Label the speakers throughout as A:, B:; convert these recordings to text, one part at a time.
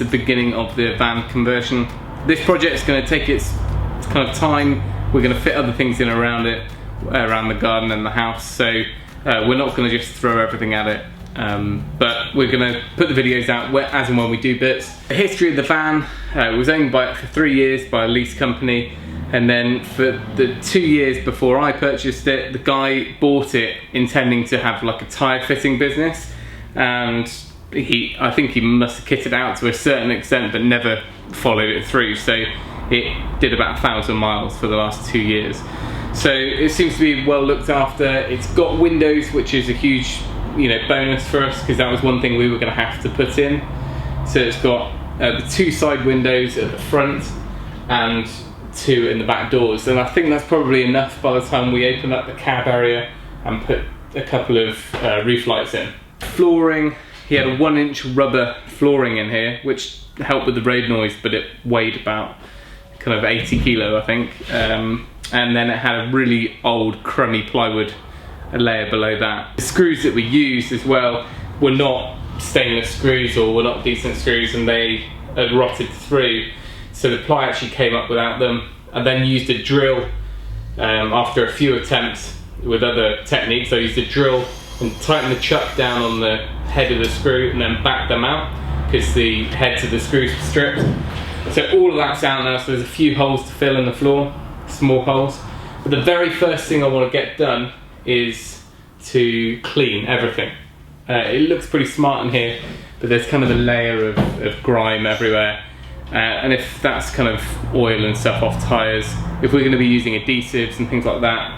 A: the beginning of the van conversion. This project is going to take its kind of time. We're going to fit other things in around it, around the garden and the house, so we're not going to just throw everything at it, but we're going to put the videos out as and when we do bits. The history of the van, it was owned for 3 years by a lease company, and then for the 2 years before I purchased it, the guy bought it intending to have like a tyre fitting business, and I think he must have kitted out to a certain extent but never followed it through, so it did about 1,000 miles for the last 2 years. So it seems to be well looked after. It's got windows, which is a huge, you know, bonus for us, because that was one thing we were going to have to put in. So it's got the 2 side windows at the front and 2 in the back doors, and I think that's probably enough by the time we open up the cab area and put a couple of roof lights in. Flooring, he had a 1-inch rubber flooring in here, which helped with the road noise, but it weighed about kind of 80 kilo, I think. And then it had a really old crummy plywood layer below that. The screws that we used as well were not stainless screws, or were not decent screws, and they had rotted through, so the ply actually came up without them. I then used a drill after a few attempts with other techniques. I used a drill and tightened the chuck down on the head of the screw and then backed them out, because the heads of the screws were stripped. So all of that's out now, so there's a few holes to fill in the floor, small holes. But the very first thing I want to get done is to clean everything. It looks pretty smart in here, but there's kind of a layer of grime everywhere. And if that's kind of oil and stuff off tyres, if we're going to be using adhesives and things like that,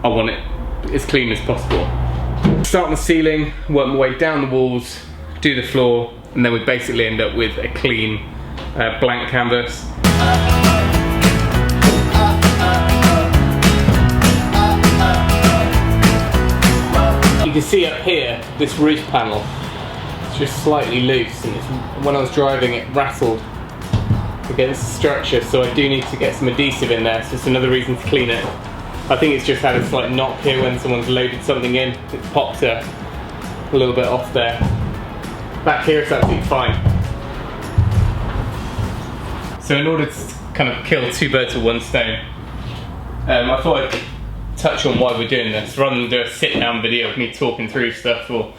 A: I want it as clean as possible. Start on the ceiling, work my way down the walls, do the floor, and then we basically end up with a clean blank canvas. You can see up here, this roof panel, it's just slightly loose, and when I was driving it rattled against the structure, so I do need to get some adhesive in there, so it's another reason to clean it. I think it's just had a slight knock here when someone's loaded something in, it popped a little bit off there. Back here it's absolutely fine. So in order to kind of kill 2 birds with 1 stone, I thought I'd touch on why we're doing this, rather than do a sit-down video of me talking through stuff, or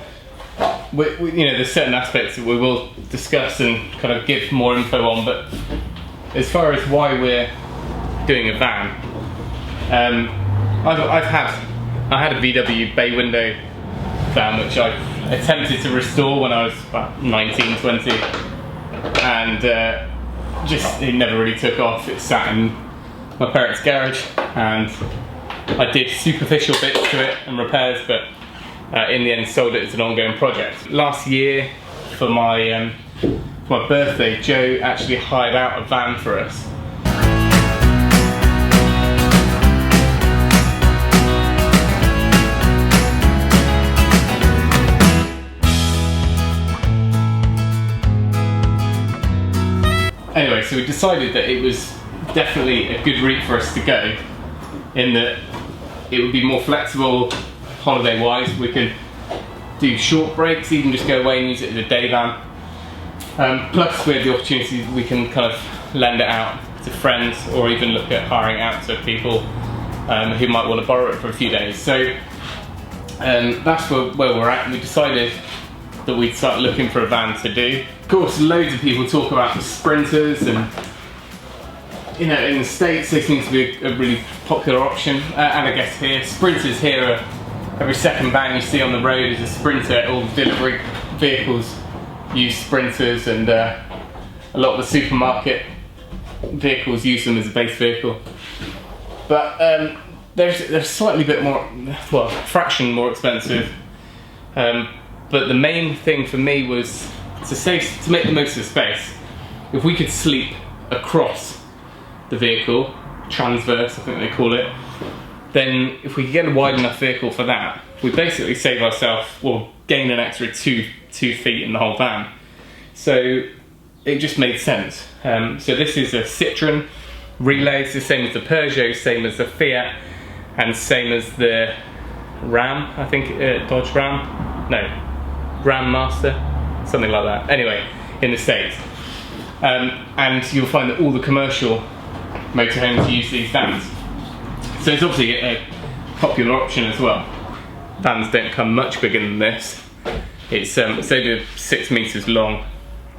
A: you know, there's certain aspects that we will discuss and kind of give more info on, but as far as why we're doing a van, I had a VW bay window van which I attempted to restore when I was about 19, 20, and just it never really took off. It sat in my parents' garage, and I did superficial bits to it and repairs, but in the end sold it as an ongoing project. Last year for my birthday, Joe actually hired out a van for us. Anyway, so we decided that it was definitely a good route for us to go, in that it would be more flexible holiday wise. We could do short breaks, even just go away and use it as a day van. Plus we have the opportunity, we can kind of lend it out to friends, or even look at hiring out to people who might want to borrow it for a few days. So that's where we're at. We decided that we'd start looking for a van to do. Of course, loads of people talk about the Sprinters, and you know, in the States they seem to be a really popular option, and I guess here, Sprinters here are, every second van you see on the road is a Sprinter. All the delivery vehicles use Sprinters, and a lot of the supermarket vehicles use them as a base vehicle. But they're slightly bit more, well, a fraction more expensive. But the main thing for me was to make the most of the space. If we could sleep across the vehicle, transverse I think they call it, then if we could get a wide enough vehicle for that, we basically save ourselves, well, gain an extra two feet in the whole van. So it just made sense. So this is a Citroen Relays, the same as the Peugeot, same as the Fiat, and same as the Ram, I think, Dodge Ram? No, Ram Master, something like that. Anyway, in the States. and you'll find that all the commercial motorhomes use these vans. So it's obviously a popular option as well. Vans don't come much bigger than this. It's over 6 meters long,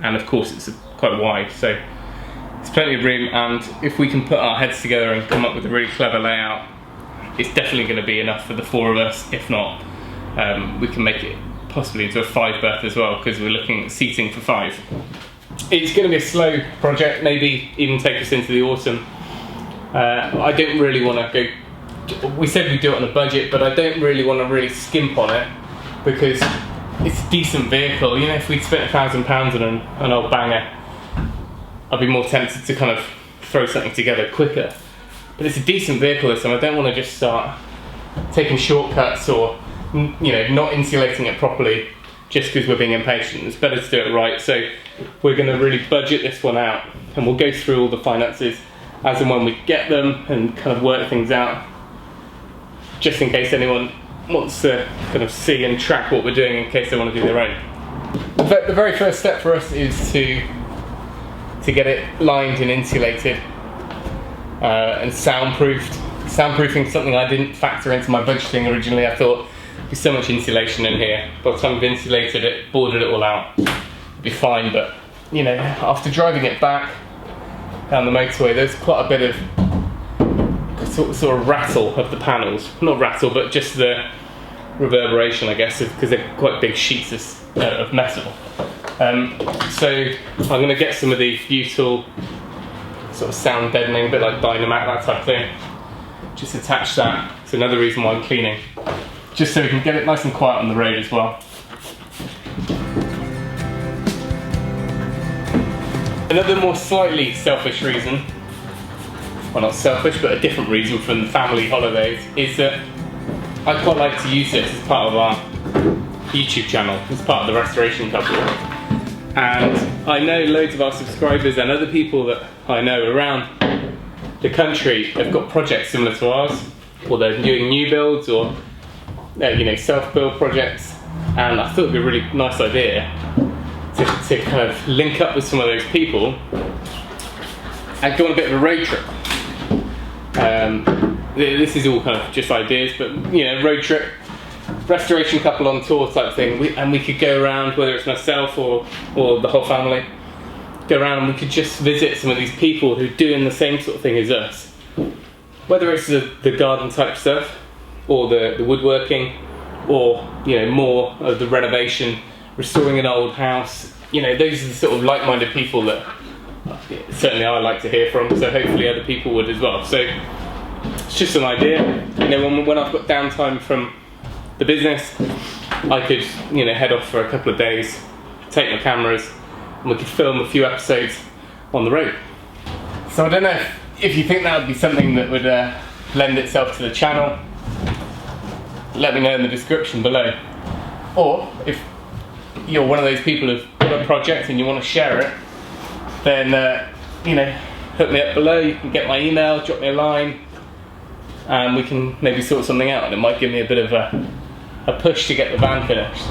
A: and of course it's quite wide, so there's plenty of room, and if we can put our heads together and come up with a really clever layout, it's definitely going to be enough for the 4 of us. If not, we can make it possibly into a 5-berth as well, because we're looking at seating for 5. It's going to be a slow project, maybe even take us into the autumn. I don't really want to go, we said we'd do it on a budget, but I don't really want to really skimp on it, because it's a decent vehicle. You know, if we'd spent £1,000 on an old banger, I'd be more tempted to kind of throw something together quicker. But it's a decent vehicle this time. I don't want to just start taking shortcuts or, you know, not insulating it properly just because we're being impatient. It's better to do it right. So we're going to really budget this one out, and we'll go through all the finances as and when we get them and kind of work things out, just in case anyone wants to kind of see and track what we're doing in case they want to do their own. The very first step for us is to get it lined and insulated and soundproofed. Soundproofing is something I didn't factor into my budgeting originally. I thought there'd be so much insulation in here. By the time we've insulated it, boarded it all out, it'd be fine. But you know, after driving it back down the motorway, there's quite a bit of sort of rattle of the panels. Not rattle, but just the reverberation, I guess, because they're quite big sheets of metal. So I'm going to get some of the Butyl sort of sound deadening, a bit like Dynamac, that type of thing. Just attach that. It's another reason why I'm cleaning, just so we can get it nice and quiet on the road as well. Another more slightly selfish reason, well, not selfish, but a different reason from the family holidays, is that I quite like to use this as part of our YouTube channel, as part of the Restoration Couple. And I know loads of our subscribers and other people that I know around the country have got projects similar to ours, or they're doing new builds or you know, self-build projects, and I thought it'd be a really nice idea to kind of link up with some of those people and go on a bit of a road trip. This is all kind of just ideas, but you know, road trip, restoration couple on tour type thing, and we could go around, whether it's myself or the whole family, go around and we could just visit some of these people who are doing the same sort of thing as us. Whether it's the garden type stuff, or the woodworking, or you know, more of the renovation, restoring an old house. You know, those are the sort of like-minded people that certainly I like to hear from, so hopefully other people would as well. So it's just an idea. You know, when I've got downtime from the business, I could, you know, head off for a couple of days, take my cameras, and we could film a few episodes on the road. So I don't know if you think that would be something that would lend itself to the channel. Let me know in the description below. Or if you're one of those people who've got a project and you want to share it, then you know, hook me up below. You can get my email, drop me a line, and we can maybe sort something out, and it might give me a bit of a push to get the van finished.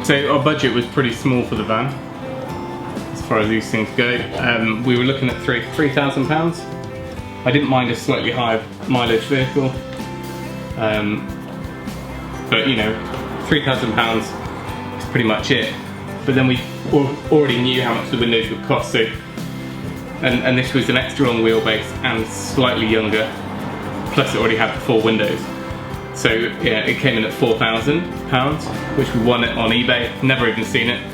A: So our budget was pretty small for the van, as far as these things go. We were looking at £3,000. I didn't mind a slightly higher mileage vehicle, but you know, £3,000 is pretty much it. But then we already knew how much the windows would cost, so and this was an extra long wheelbase and slightly younger, plus it already had the 4 windows. So yeah, it came in at £4,000, which we won it on eBay. Never even seen it. I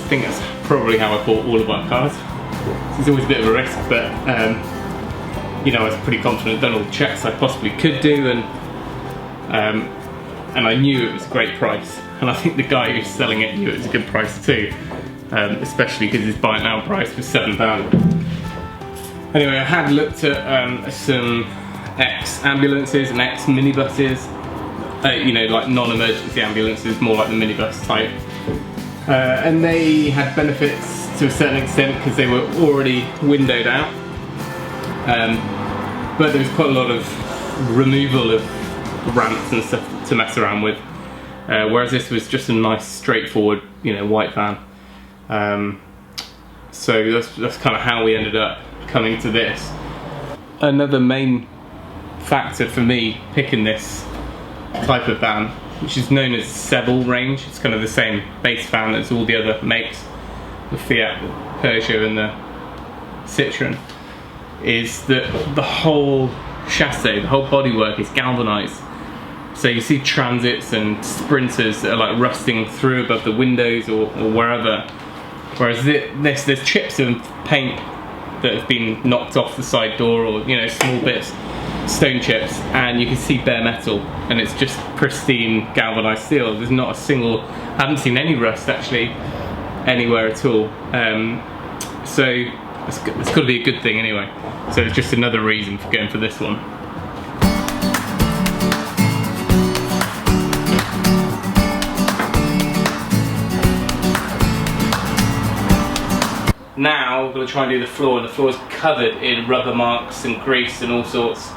A: think that's probably how I bought all of our cars. It's always a bit of a risk, but you know, I was pretty confident, done all the checks I possibly could do, and I knew it was a great price. And I think the guy who's selling it knew it was a good price too, especially because his buy it now price was £7. Anyway, I had looked at some ex-ambulances and ex-minibuses, you know, like non-emergency ambulances, more like the minibus type. And they had benefits to a certain extent because they were already windowed out. But there was quite a lot of removal of ramps and stuff to mess around with. Whereas this was just a nice, straightforward, you know, white van. So that's kind of how we ended up coming to this. Another main factor for me picking this type of van, which is known as Sebel range, it's kind of the same base van as all the other makes, the Fiat, the Peugeot and the Citroen, is that the whole chassis, the whole bodywork is galvanised. So you see transits and sprinters that are like rusting through above the windows or wherever. Whereas there's chips of paint that have been knocked off the side door, or, you know, small bits, stone chips, and you can see bare metal, and it's just pristine galvanised steel. There's not a single, I haven't seen any rust actually anywhere at all. So it's got to be a good thing anyway. So it's just another reason for going for this one. Now we're going to try and do the floor, and the floor is covered in rubber marks and grease and all sorts.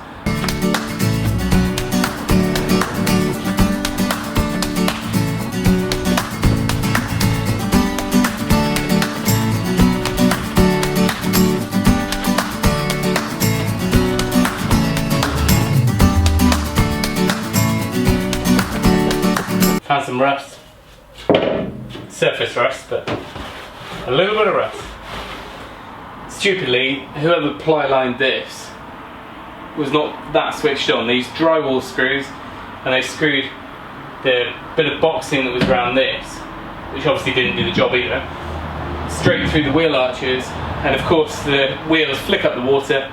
A: Found some rust, surface rust, but a little bit of rust. Stupidly, whoever ply lined this was not that switched on. They used drywall screws, and they screwed the bit of boxing that was around this, which obviously didn't do the job either, straight through the wheel arches, and of course the wheels flick up the water,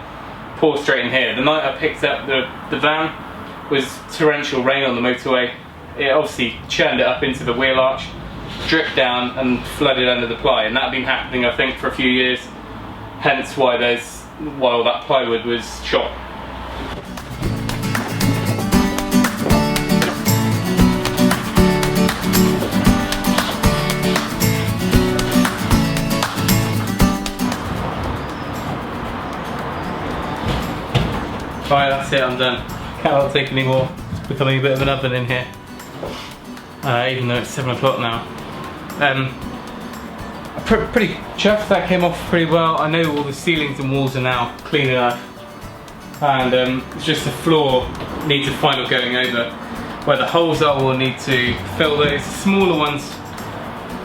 A: pour straight in here. The night I picked up the van was torrential rain on the motorway. It obviously churned it up into the wheel arch, dripped down and flooded under the ply, and that had been happening I think for a few years. Hence why all that plywood was shot. Right, that's it, I'm done. Cannot take any more. It's becoming a bit of an oven in here. Even though it's 7 o'clock now. Pretty chuffed, that came off pretty well. I know all the ceilings and walls are now clean enough, and it's just the floor needs a final going over. Where the holes are, we'll need to fill those. Smaller ones,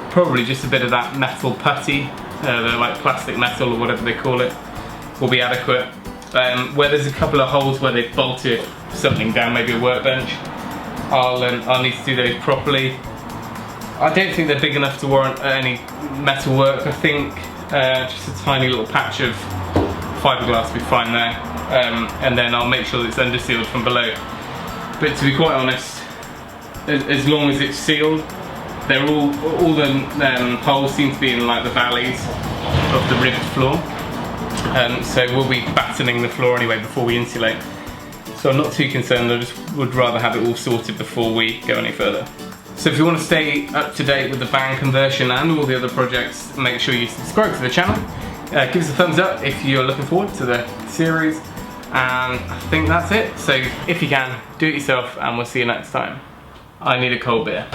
A: probably just a bit of that metal putty, they're like plastic metal or whatever they call it, will be adequate. Where there's a couple of holes where they've bolted something down, maybe a workbench, I'll need to do those properly. I don't think they're big enough to warrant any metal work. I think just a tiny little patch of fiberglass will be fine there, and then I'll make sure that it's undersealed from below. But to be quite honest, as long as it's sealed, they're all the holes seem to be in like the valleys of the ribbed floor, so we'll be battening the floor anyway before we insulate. So I'm not too concerned. I just would rather have it all sorted before we go any further. So if you want to stay up to date with the van conversion and all the other projects, make sure you subscribe to the channel. Give us a thumbs up if you're looking forward to the series. And I think that's it. So if you can, do it yourself, and we'll see you next time. I need a cold beer.